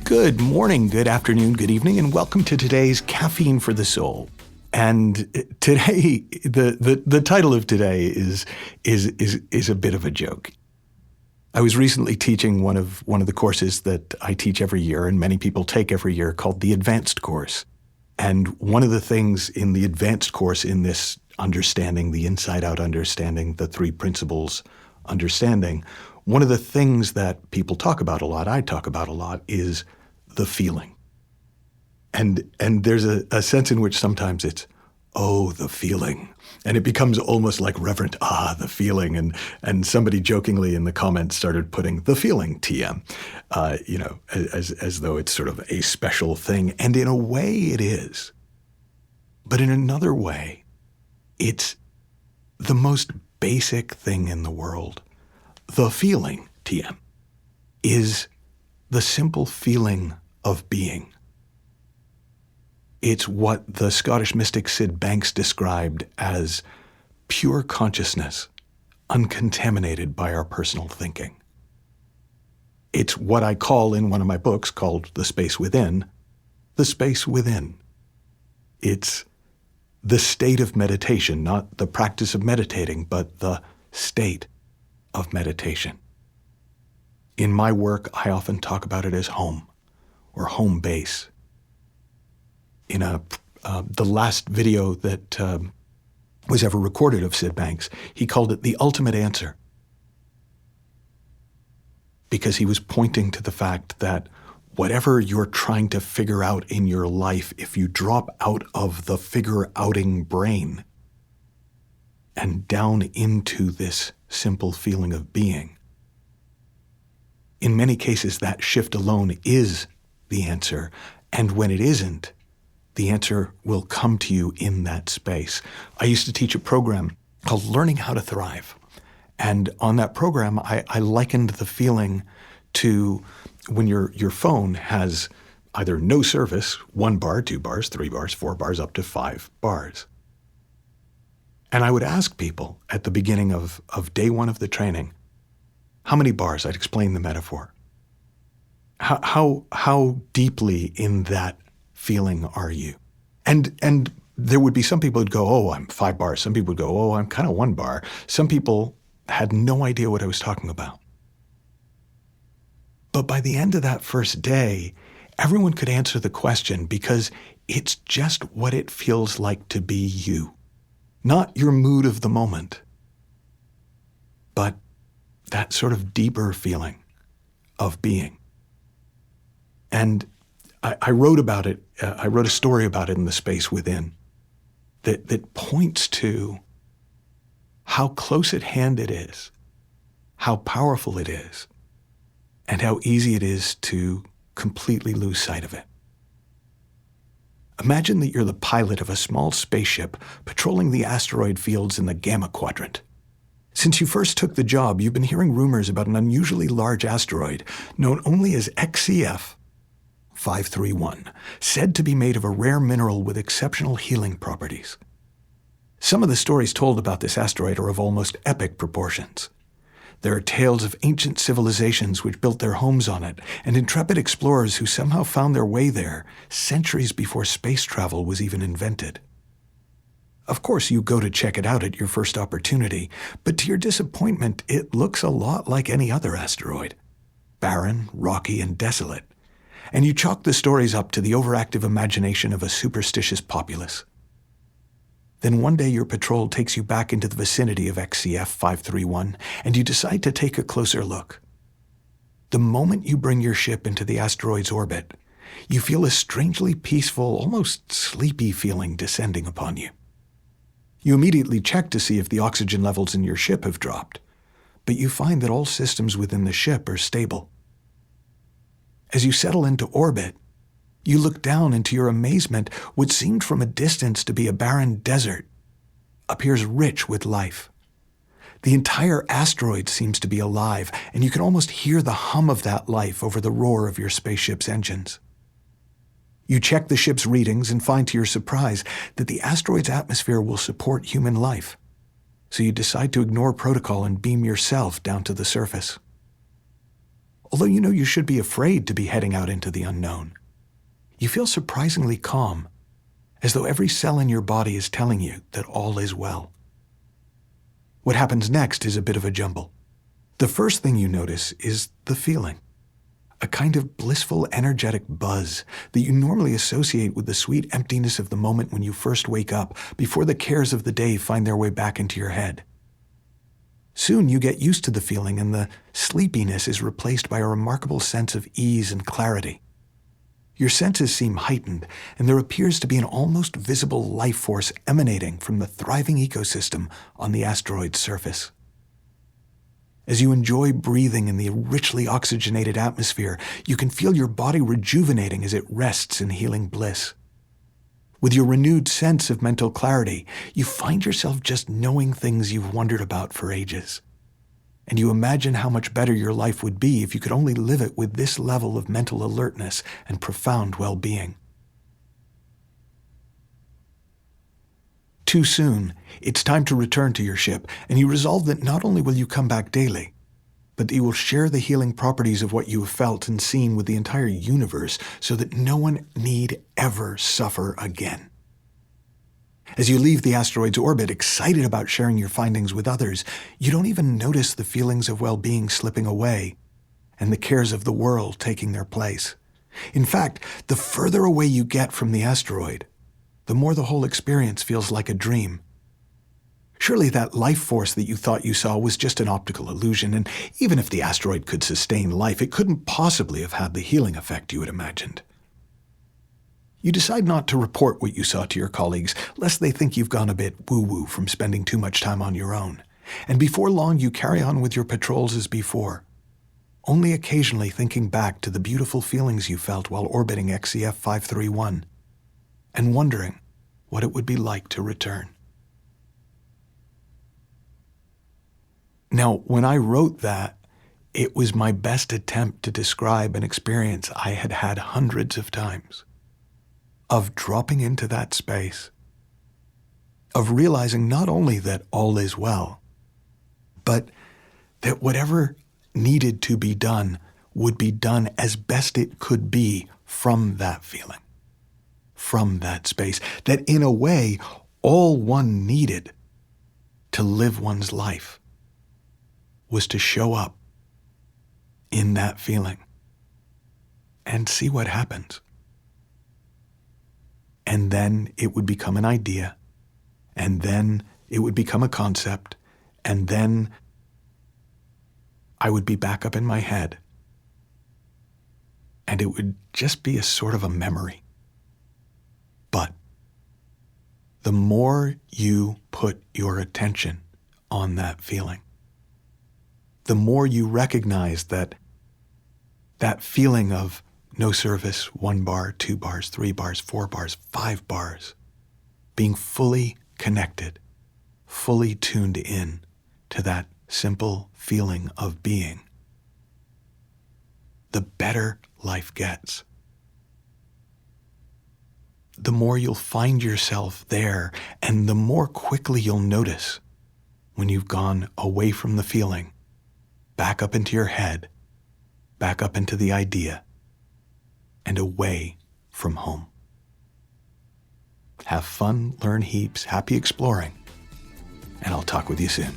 Good morning, good afternoon, good evening, and welcome to today's Caffeine for the Soul. And today, the title of today is a bit of a joke. I was recently teaching one of the courses that I teach every year, and many people take every year, called the Advanced Course. And one of the things in the Advanced Course, in this understanding, the inside-out understanding, the three principles understanding, one of the things that people talk about a lot, I talk about a lot, is the feeling. And there's a sense in which sometimes it's, oh, the feeling. And it becomes almost like reverent, the feeling. And somebody jokingly in the comments started putting the feeling TM, as though it's sort of a special thing. And in a way it is. But in another way, it's the most basic thing in the world. The feeling, TM, is the simple feeling of being. It's what the Scottish mystic Sid Banks described as pure consciousness, uncontaminated by our personal thinking. It's what I call in one of my books, called The Space Within, the space within. It's the state of meditation, not the practice of meditating, but the state of meditation. In my work, I often talk about it as home or home base. In the last video that was ever recorded of Sid Banks, he called it the ultimate answer, because he was pointing to the fact that whatever you're trying to figure out in your life, if you drop out of the figure-outing brain and down into this simple feeling of being, in many cases, that shift alone is the answer. And when it isn't, the answer will come to you in that space. I used to teach a program called Learning How to Thrive. And on that program, I likened the feeling to when your phone has either no service, 1 bar, 2 bars, 3 bars, 4 bars, up to 5 bars. And I would ask people at the beginning of day 1 of the training, how many bars? I'd explain the metaphor. How deeply in that feeling are you? And there would be some people who'd go, oh, I'm 5 bars. Some people would go, oh, I'm kind of 1 bar. Some people had no idea what I was talking about. But by the end of that first day, everyone could answer the question, because it's just what it feels like to be you. Not your mood of the moment, but that sort of deeper feeling of being. And I wrote about it. I wrote a story about it in The Space Within that points to how close at hand it is, how powerful it is, and how easy it is to completely lose sight of it. Imagine that you're the pilot of a small spaceship patrolling the asteroid fields in the Gamma Quadrant. Since you first took the job, you've been hearing rumors about an unusually large asteroid known only as XCF 531, said to be made of a rare mineral with exceptional healing properties. Some of the stories told about this asteroid are of almost epic proportions. There are tales of ancient civilizations which built their homes on it, and intrepid explorers who somehow found their way there centuries before space travel was even invented. Of course, you go to check it out at your first opportunity, but to your disappointment, it looks a lot like any other asteroid. Barren, rocky, and desolate. And you chalk the stories up to the overactive imagination of a superstitious populace. Then one day your patrol takes you back into the vicinity of XCF 531, and you decide to take a closer look. The moment you bring your ship into the asteroid's orbit, you feel a strangely peaceful, almost sleepy feeling descending upon you. You immediately check to see if the oxygen levels in your ship have dropped, but you find that all systems within the ship are stable. As you settle into orbit, you look down, and to your amazement, what seemed from a distance to be a barren desert appears rich with life. The entire asteroid seems to be alive, and you can almost hear the hum of that life over the roar of your spaceship's engines. You check the ship's readings and find to your surprise that the asteroid's atmosphere will support human life. So you decide to ignore protocol and beam yourself down to the surface. Although you know you should be afraid to be heading out into the unknown, you feel surprisingly calm, as though every cell in your body is telling you that all is well. What happens next is a bit of a jumble. The first thing you notice is the feeling. A kind of blissful, energetic buzz that you normally associate with the sweet emptiness of the moment when you first wake up, before the cares of the day find their way back into your head. Soon you get used to the feeling, and the sleepiness is replaced by a remarkable sense of ease and clarity. Your senses seem heightened, and there appears to be an almost visible life force emanating from the thriving ecosystem on the asteroid's surface. As you enjoy breathing in the richly oxygenated atmosphere, you can feel your body rejuvenating as it rests in healing bliss. With your renewed sense of mental clarity, you find yourself just knowing things you've wondered about for ages. And you imagine how much better your life would be if you could only live it with this level of mental alertness and profound well-being. Too soon, it's time to return to your ship, and you resolve that not only will you come back daily, but that you will share the healing properties of what you have felt and seen with the entire universe so that no one need ever suffer again. As you leave the asteroid's orbit, excited about sharing your findings with others, you don't even notice the feelings of well-being slipping away and the cares of the world taking their place. In fact, the further away you get from the asteroid, the more the whole experience feels like a dream. Surely that life force that you thought you saw was just an optical illusion, and even if the asteroid could sustain life, it couldn't possibly have had the healing effect you had imagined. You decide not to report what you saw to your colleagues, lest they think you've gone a bit woo-woo from spending too much time on your own. And before long, you carry on with your patrols as before, only occasionally thinking back to the beautiful feelings you felt while orbiting XCF 531, and wondering what it would be like to return. Now, when I wrote that, it was my best attempt to describe an experience I had had hundreds of times, of dropping into that space, of realizing not only that all is well, but that whatever needed to be done would be done as best it could be from that feeling, from that space, that in a way, all one needed to live one's life was to show up in that feeling and see what happens. And then it would become an idea, and then it would become a concept, and then I would be back up in my head, and it would just be a sort of a memory. But the more you put your attention on that feeling, the more you recognize that that feeling of no service, 1 bar, 2 bars, 3 bars, 4 bars, 5 bars, being fully connected, fully tuned in to that simple feeling of being, the better life gets. The more you'll find yourself there, and the more quickly you'll notice when you've gone away from the feeling, back up into your head, back up into the idea, and away from home. Have fun, learn heaps, happy exploring, and I'll talk with you soon.